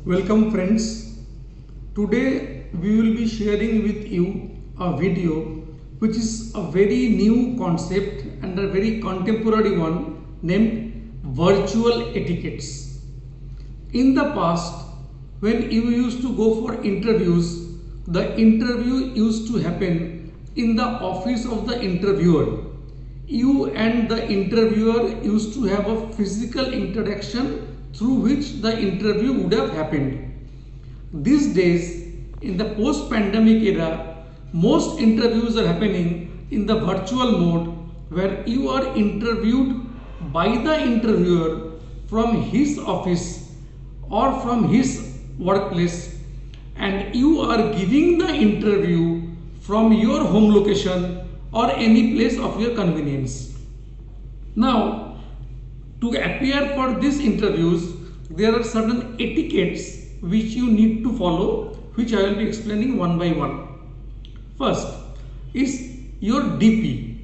Welcome friends. Today we will be sharing with you a video which is a very new concept and a very contemporary one named virtual etiquettes. In the past, when you used to go for interviews, the interview used to happen in the office of the interviewer. You and the interviewer used to have a physical interaction through which the interview would have happened. These days, in the post-pandemic era, most interviews are happening in the virtual mode where you are interviewed by the interviewer from his office or from his workplace, and you are giving the interview from your home location or any place of your convenience. Now, to appear for these interviews, there are certain etiquettes which you need to follow, which I will be explaining one by one. First is your DP.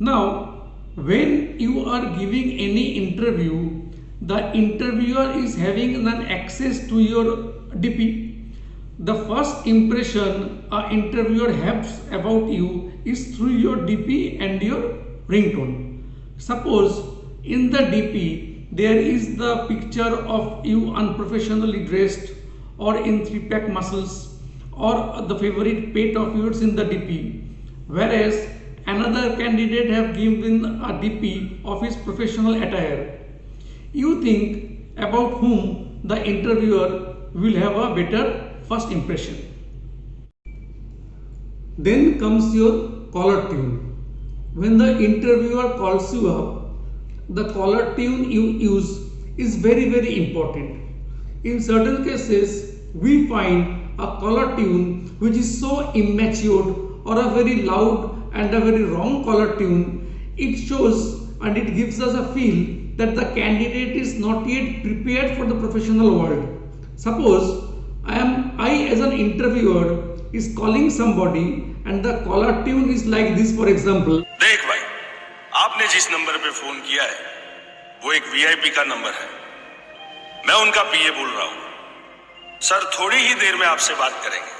Now, when you are giving any interview, the interviewer is having an access to your DP. The first impression an interviewer has about you is through your DP and your ringtone. Suppose in the DP there is the picture of you unprofessionally dressed or in three-pack muscles or the favorite pet of yours in the DP, whereas another candidate have given a DP of his professional attire. You think about whom the interviewer will have a better first impression. Then comes your collar tune. When the interviewer calls you up, the collar tune you use is very important. In certain cases, we find a collar tune which is so immature or a very loud and a very wrong collar tune. It shows and it gives us a feel that the candidate is not yet prepared for the professional world. Suppose I as an interviewer is calling somebody and the caller tune is like this, for example. देख भाई, आपने जिस number पे phone किया है वो एक VIP का नंबर है। मैं उनका पीए बोल रहा हूँ। सर थोड़ी ही देर में आपसे बात करेंगे।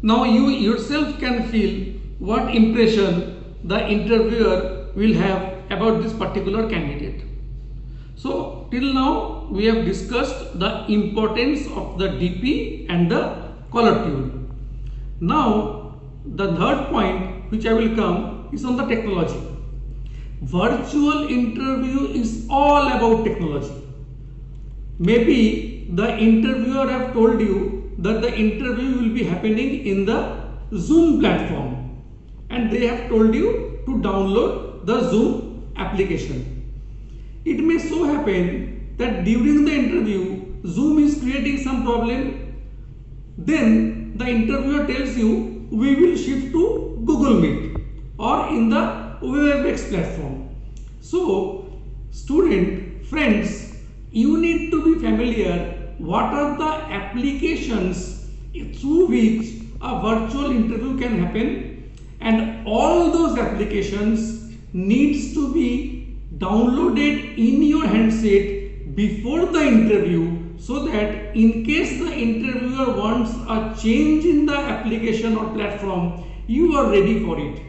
Now you yourself can feel what impression the interviewer will have about this particular candidate. So till now we have discussed the importance of the DP and the collar tune. Now the third point which I will come is on the technology. Virtual interview is all about technology. Maybe the interviewer have told you that the interview will be happening in the Zoom platform and they have told you to download the Zoom application. It may so happen that during the interview, Zoom is creating some problem. Then the interviewer tells you, we will shift to Google Meet or in the WebEx platform. So, student, friends, you need to be familiar what are the applications through which a virtual interview can happen, and all those applications needs to be downloaded in your handset before the interview, so that in case the interviewer wants a change in the application or platform, you are ready for it.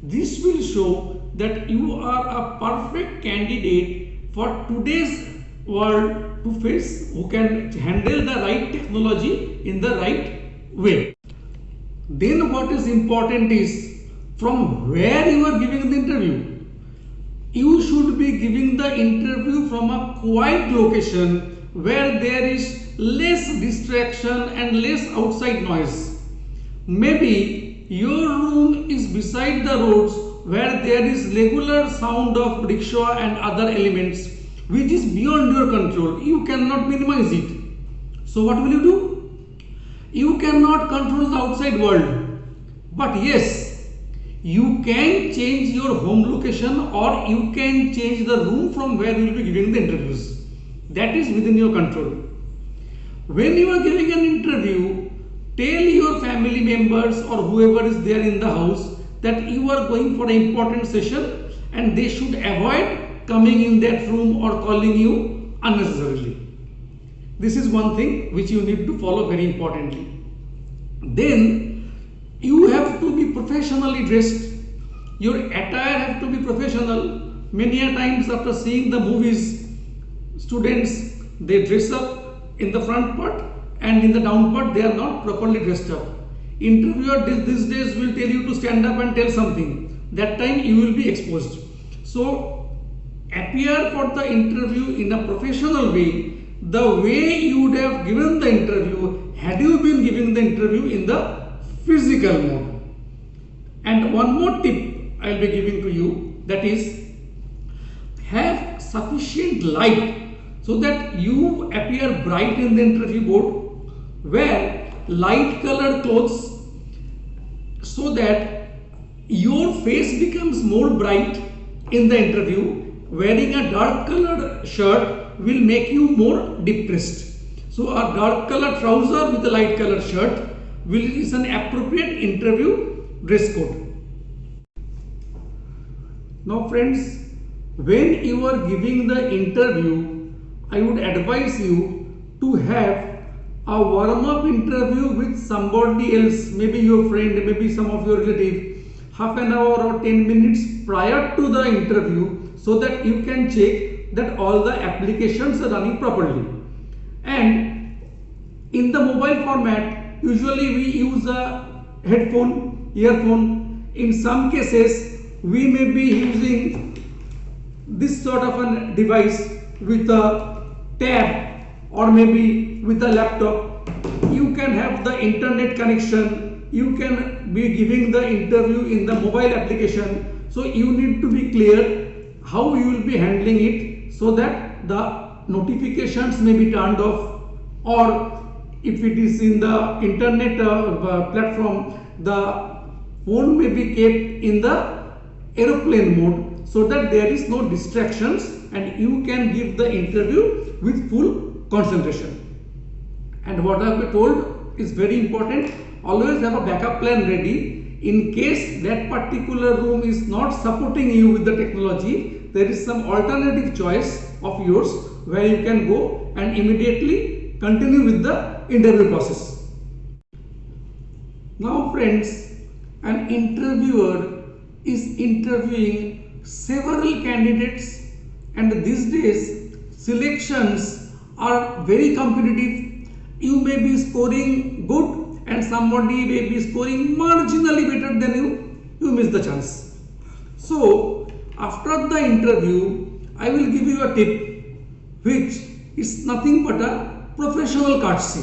This will show that you are a perfect candidate for today's world to face, who can handle the right technology in the right way. Then what is important is from where you are giving the interview. You should be giving the interview from a quiet location where there is less distraction and less outside noise. Maybe your room is beside the roads where there is regular sound of rickshaw and other elements which is beyond your control. You cannot minimize it. So what will you do? You cannot control the outside world. But yes, you can change your home location or you can change the room from where you will be giving the interviews. That is within your control. When you are giving an interview, tell your family members or whoever is there in the house that you are going for an important session and they should avoid coming in that room or calling you unnecessarily. This is one thing which you need to follow very importantly. Then you have to be professionally dressed. Your attire have to be professional. Many a times after seeing the movies, students, they dress up in the front part and in the down part they are not properly dressed up. Interviewer these days will tell you to stand up and tell something. That time you will be exposed. So appear for the interview in a professional way, the way you would have given the interview had you been giving the interview in the physical mode. And one more tip I will be giving to you, that is, have sufficient light so that you appear bright in the interview board. Wear light colored clothes so that your face becomes more bright in the interview. Wearing a dark colored shirt will make you more depressed. So a dark colored trouser with a light colored shirt is an appropriate interview dress code. Now friends, when you are giving the interview, I would advise you to have a warm-up interview with somebody else, maybe your friend, maybe some of your relative, half an hour or 10 minutes prior to the interview, so that you can check that all the applications are running properly. And in the mobile format, usually we use a headphone, earphone. In some cases, we may be using this sort of a device with a tab or maybe with a laptop. You can have the internet connection. You can be giving the interview in the mobile application. So you need to be clear how you will be handling it so that the notifications may be turned off, or if it is in the internet platform, the phone may be kept in the aeroplane mode so that there is no distractions and you can give the interview with full concentration. And what I have been told is very important. Always have a backup plan ready in case that particular room is not supporting you with the technology. There is some alternative choice of yours where you can go and immediately continue with the interview process. Now friends, an interviewer is interviewing several candidates, and these days selections are very competitive. You may be scoring good and somebody may be scoring marginally better than you miss the chance. So after the interview, I will give you a tip which is nothing but a professional courtesy.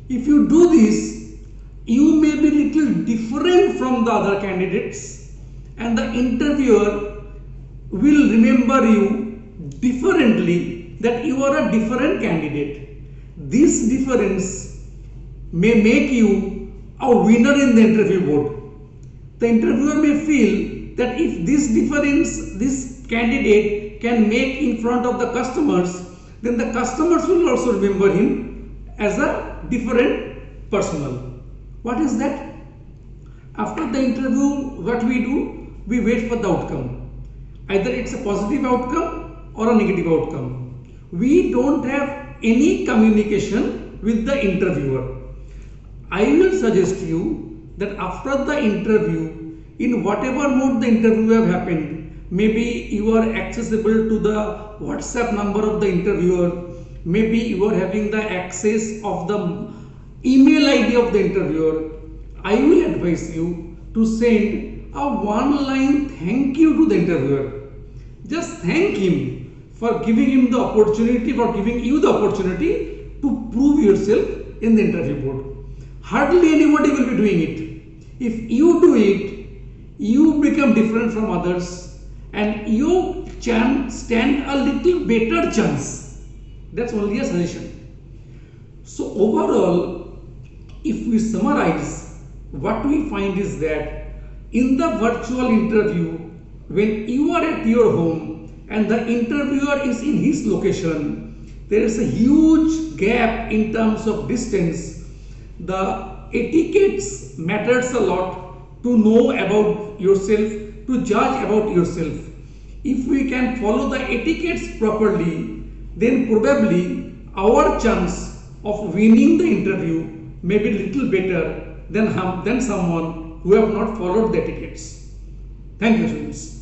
If you do this, you may be little different from the other candidates and the interviewer will remember you differently, that you are a different candidate. This difference may make you a winner in the interview board. The interviewer may feel that if this difference this candidate can make in front of the customers, then the customers will also remember him as a different personnel. What is that? After the interview, what we do? We wait for the outcome. Either it's a positive outcome or a negative outcome. We don't have any communication with the interviewer. I will suggest you that after the interview, in whatever mode the interview have happened, maybe you are accessible to the WhatsApp number of the interviewer, maybe you are having the access of the email ID of the interviewer, I will advise you to send a one-line thank you to the interviewer. Just thank him for giving him the opportunity, for giving you the opportunity to prove yourself in the interview board. Hardly anybody will be doing it. If you do it, you become different from others and you can stand a little better chance. That's only a suggestion. So overall, if we summarize, what we find is that in the virtual interview, when you are at your home and the interviewer is in his location, there is a huge gap in terms of distance. The etiquette matters a lot to know about yourself, to judge about yourself. If we can follow the etiquettes properly, then probably our chance of winning the interview may be little better than someone who have not followed the etiquettes. Thank you, students.